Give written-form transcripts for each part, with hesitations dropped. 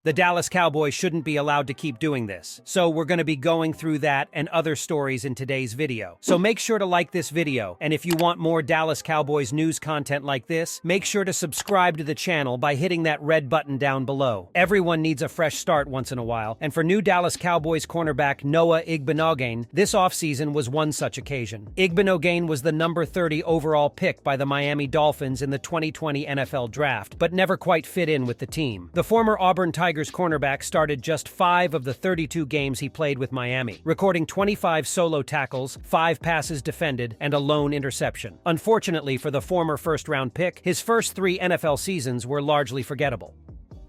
The Dallas Cowboys shouldn't be allowed to keep doing this. So we're going to be going through that and other stories in today's video. So make sure to like this video, and if you want more Dallas Cowboys news content like this, make sure to subscribe to the channel by hitting that red button down below. Everyone needs a fresh start once in a while, and for new Dallas Cowboys cornerback Noah Igbinoghene, this offseason was one such occasion. Igbinoghene was the number 30 overall pick by the Miami Dolphins in the 2020 NFL Draft, but never quite fit in with the team. The former Auburn Tigers cornerback started just 5 of the 32 games he played with Miami, recording 25 solo tackles, 5 passes defended, and a lone interception. Unfortunately for the former first-round pick, his first 3 NFL seasons were largely forgettable.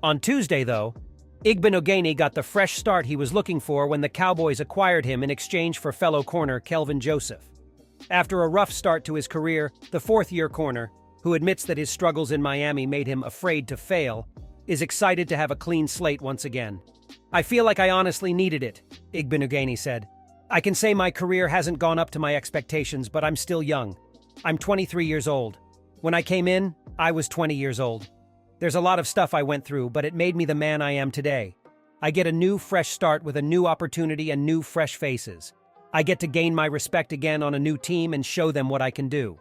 On Tuesday, though, Igbinoghene got the fresh start he was looking for when the Cowboys acquired him in exchange for fellow corner Kelvin Joseph. After a rough start to his career, the fourth-year corner, who admits that his struggles in Miami made him afraid to fail, is excited to have a clean slate once again. "I feel like I honestly needed it," Igbinoghene said. "I can say my career hasn't gone up to my expectations, but I'm still young. I'm 23 years old. When I came in, I was 20 years old. There's a lot of stuff I went through, but it made me the man I am today. I get a new, fresh start with a new opportunity and new, fresh faces. I get to gain my respect again on a new team and show them what I can do."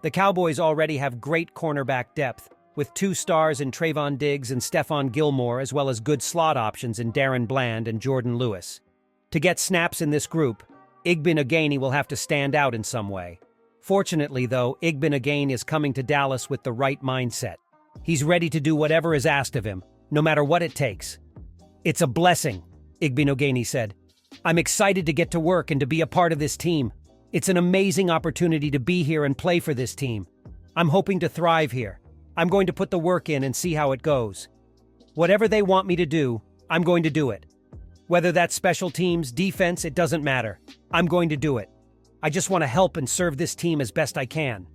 The Cowboys already have great cornerback depth, with 2 stars in Trayvon Diggs and Stephon Gilmore, as well as good slot options in Darren Bland and Jordan Lewis. To get snaps in this group, Igbinoghene will have to stand out in some way. Fortunately, though, Igbinoghene is coming to Dallas with the right mindset. He's ready to do whatever is asked of him, no matter what it takes. "It's a blessing," Igbinoghene said. "I'm excited to get to work and to be a part of this team. It's an amazing opportunity to be here and play for this team. I'm hoping to thrive here. I'm going to put the work in and see how it goes. Whatever they want me to do, I'm going to do it. Whether that's special teams, defense, it doesn't matter. I'm going to do it. I just want to help and serve this team as best I can."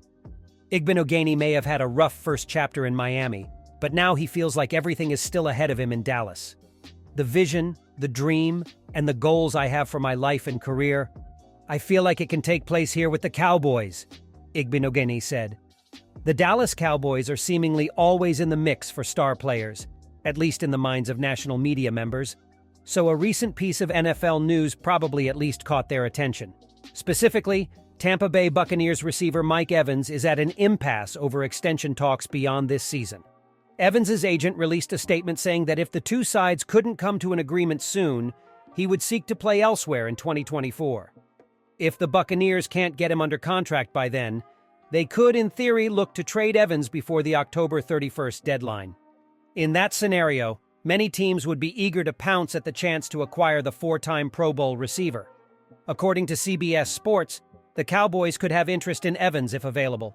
Igbinoghene may have had a rough first chapter in Miami, but now he feels like everything is still ahead of him in Dallas. "The vision, the dream, and the goals I have for my life and career, I feel like it can take place here with the Cowboys," Igbinoghene said. The Dallas Cowboys are seemingly always in the mix for star players, at least in the minds of national media members, so a recent piece of NFL news probably at least caught their attention. Specifically, Tampa Bay Buccaneers receiver Mike Evans is at an impasse over extension talks beyond this season. Evans's agent released a statement saying that if the two sides couldn't come to an agreement soon, he would seek to play elsewhere in 2024. If the Buccaneers can't get him under contract by then, they could, in theory, look to trade Evans before the October 31st deadline. In that scenario, many teams would be eager to pounce at the chance to acquire the 4-time Pro Bowl receiver. According to CBS Sports, the Cowboys could have interest in Evans if available.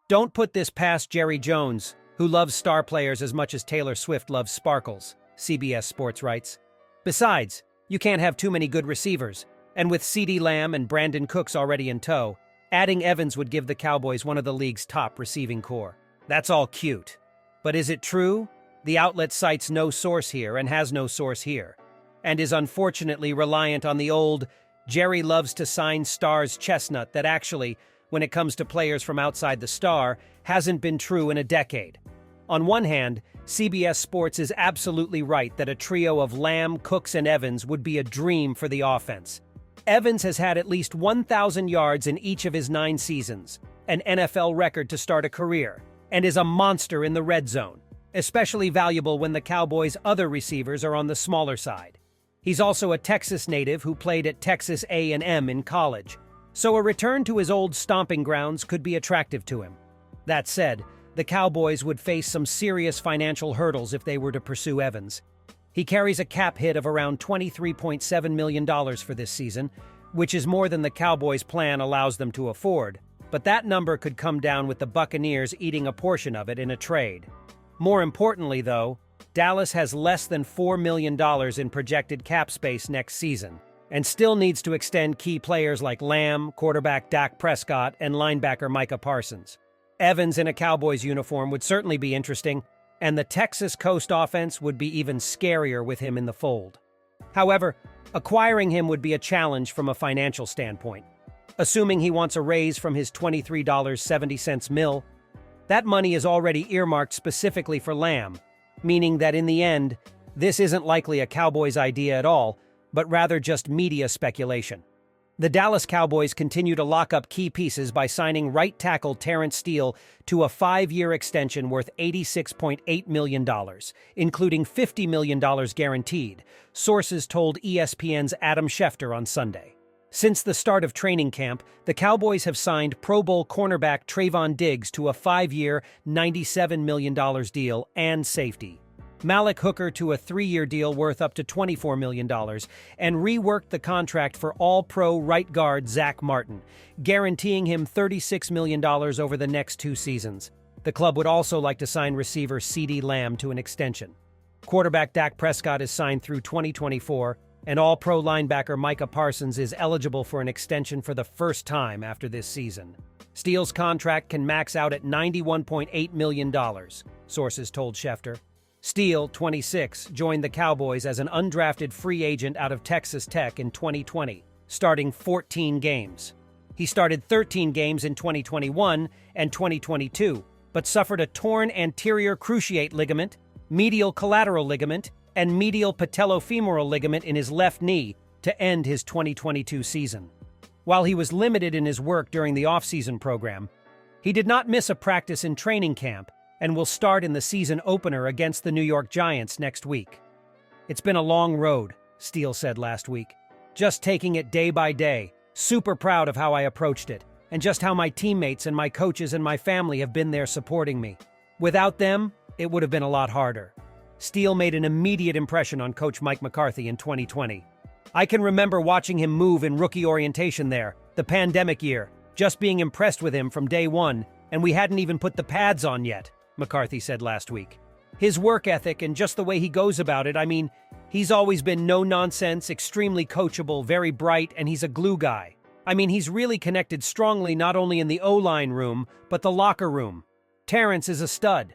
"Don't put this past Jerry Jones, who loves star players as much as Taylor Swift loves sparkles," CBS Sports writes. "Besides, you can't have too many good receivers, and with CeeDee Lamb and Brandon Cooks already in tow, adding Evans would give the Cowboys one of the league's top receiving core." That's all cute. But is it true? The outlet cites no source here and has no source here, and is unfortunately reliant on the old "Jerry loves to sign stars" chestnut that actually, when it comes to players from outside the star, hasn't been true in a decade. On one hand, CBS Sports is absolutely right that a trio of Lamb, Cooks, and Evans would be a dream for the offense. Evans has had at least 1,000 yards in each of his 9 seasons, an NFL record to start a career, and is a monster in the red zone, especially valuable when the Cowboys' other receivers are on the smaller side. He's also a Texas native who played at Texas A&M in college, so a return to his old stomping grounds could be attractive to him. That said, the Cowboys would face some serious financial hurdles if they were to pursue Evans. He carries a cap hit of around $23.7 million for this season, which is more than the Cowboys' plan allows them to afford, but that number could come down with the Buccaneers eating a portion of it in a trade. More importantly, though, Dallas has less than $4 million in projected cap space next season, and still needs to extend key players like Lamb, quarterback Dak Prescott, and linebacker Micah Parsons. Evans in a Cowboys uniform would certainly be interesting, and the Texas Coast offense would be even scarier with him in the fold. However, acquiring him would be a challenge from a financial standpoint. Assuming he wants a raise from his $23.70 mil, that money is already earmarked specifically for Lamb, meaning that in the end, This isn't likely a Cowboys idea at all, but rather just media speculation. The Dallas Cowboys continue to lock up key pieces by signing right tackle Terence Steele to a 5-year extension worth $86.8 million, including $50 million guaranteed, sources told ESPN's Adam Schefter on Sunday. Since the start of training camp, the Cowboys have signed Pro Bowl cornerback Trayvon Diggs to a 5-year, $97 million deal and safety. Malik Hooker to a 3-year deal worth up to $24 million, and reworked the contract for All-Pro right guard Zach Martin, guaranteeing him $36 million over the next 2 seasons. The club would also like to sign receiver CeeDee Lamb to an extension. Quarterback Dak Prescott is signed through 2024, and All-Pro linebacker Micah Parsons is eligible for an extension for the first time after this season. Steele's contract can max out at $91.8 million, sources told Schefter. Steele, 26, joined the Cowboys as an undrafted free agent out of Texas Tech in 2020, starting 14 games. He started 13 games in 2021 and 2022, but suffered a torn anterior cruciate ligament, medial collateral ligament, and medial patellofemoral ligament in his left knee to end his 2022 season. While he was limited in his work during the offseason program, he did not miss a practice in training camp and will start in the season opener against the New York Giants next week. "It's been a long road," Steele said last week. "Just taking it day by day, super proud of how I approached it, and just how my teammates and my coaches and my family have been there supporting me. Without them, it would have been a lot harder." Steele made an immediate impression on Coach Mike McCarthy in 2020. "I can remember watching him move in rookie orientation there, the pandemic year, just being impressed with him from day one, and we hadn't even put the pads on yet," McCarthy said last week. "His work ethic and just the way he goes about it, he's always been no-nonsense, extremely coachable, very bright, and he's a glue guy. He's really connected strongly not only in the O-line room, but the locker room. Terence is a stud."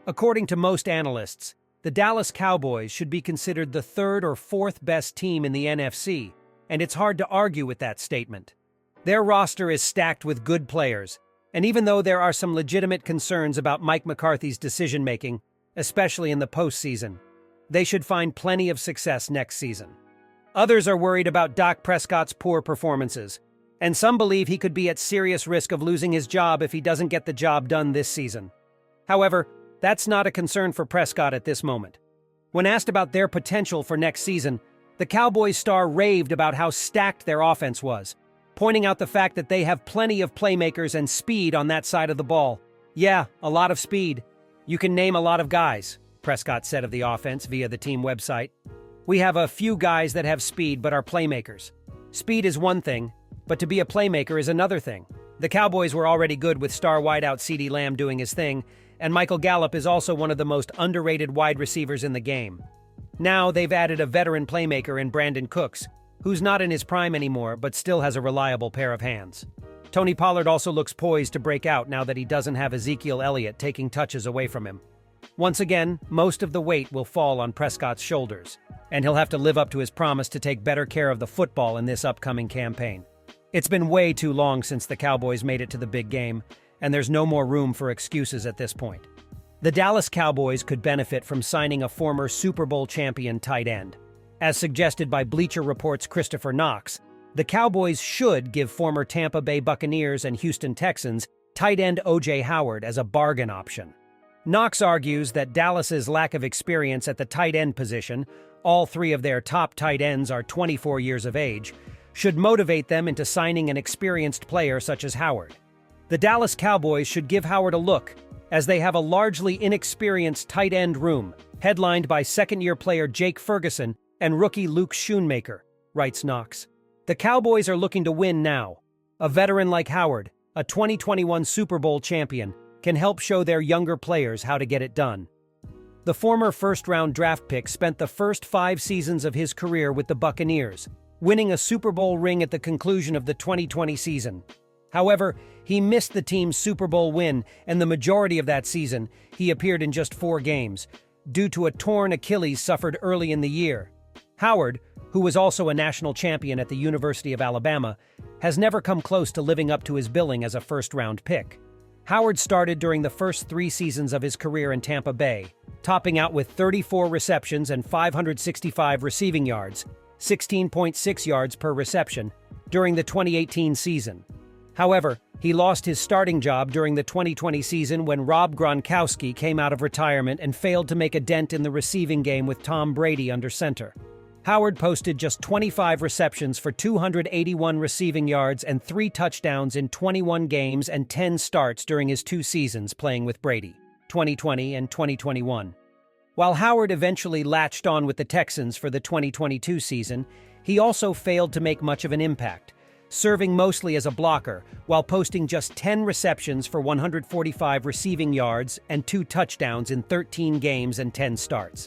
According to most analysts, the Dallas Cowboys should be considered the 3rd or 4th best team in the NFC, and it's hard to argue with that statement. Their roster is stacked with good players, and even though there are some legitimate concerns about Mike McCarthy's decision-making, especially in the postseason, they should find plenty of success next season. Others are worried about Dak Prescott's poor performances, and some believe he could be at serious risk of losing his job if he doesn't get the job done this season. However, that's not a concern for Prescott at this moment. When asked about their potential for next season, the Cowboys star raved about how stacked their offense was, pointing out the fact that they have plenty of playmakers and speed on that side of the ball. "Yeah, a lot of speed. You can name a lot of guys," Prescott said of the offense via the team website. "We have a few guys that have speed but are playmakers. Speed is one thing, but to be a playmaker is another thing." The Cowboys were already good with star wideout CeeDee Lamb doing his thing, and Michael Gallup is also one of the most underrated wide receivers in the game. Now they've added a veteran playmaker in Brandon Cooks, who's not in his prime anymore but still has a reliable pair of hands. Tony Pollard also looks poised to break out now that he doesn't have Ezekiel Elliott taking touches away from him. Once again, most of the weight will fall on Prescott's shoulders, and he'll have to live up to his promise to take better care of the football in this upcoming campaign. It's been way too long since the Cowboys made it to the big game, and there's no more room for excuses at this point. The Dallas Cowboys could benefit from signing a former Super Bowl champion tight end. As suggested by Bleacher Report's Christopher Knox, the Cowboys should give former Tampa Bay Buccaneers and Houston Texans tight end O.J. Howard as a bargain option. Knox argues that Dallas's lack of experience at the tight end position, all 3 of their top tight ends are 24 years of age, should motivate them into signing an experienced player such as Howard. The Dallas Cowboys should give Howard a look, as they have a largely inexperienced tight end room, headlined by second-year player Jake Ferguson and rookie Luke Schoonmaker, writes Knox. The Cowboys are looking to win now. A veteran like Howard, a 2021 Super Bowl champion, can help show their younger players how to get it done. The former first-round draft pick spent the first 5 seasons of his career with the Buccaneers, winning a Super Bowl ring at the conclusion of the 2020 season. However, he missed the team's Super Bowl win, and the majority of that season, he appeared in just 4 games, due to a torn Achilles suffered early in the year. Howard, who was also a national champion at the University of Alabama, has never come close to living up to his billing as a first-round pick. Howard started during the first 3 seasons of his career in Tampa Bay, topping out with 34 receptions and 565 receiving yards, 16.6 yards per reception, during the 2018 season. However, he lost his starting job during the 2020 season when Rob Gronkowski came out of retirement and failed to make a dent in the receiving game with Tom Brady under center. Howard posted just 25 receptions for 281 receiving yards and 3 touchdowns in 21 games and 10 starts during his 2 seasons playing with Brady, 2020 and 2021. While Howard eventually latched on with the Texans for the 2022 season, he also failed to make much of an impact, serving mostly as a blocker while posting just 10 receptions for 145 receiving yards and 2 touchdowns in 13 games and 10 starts.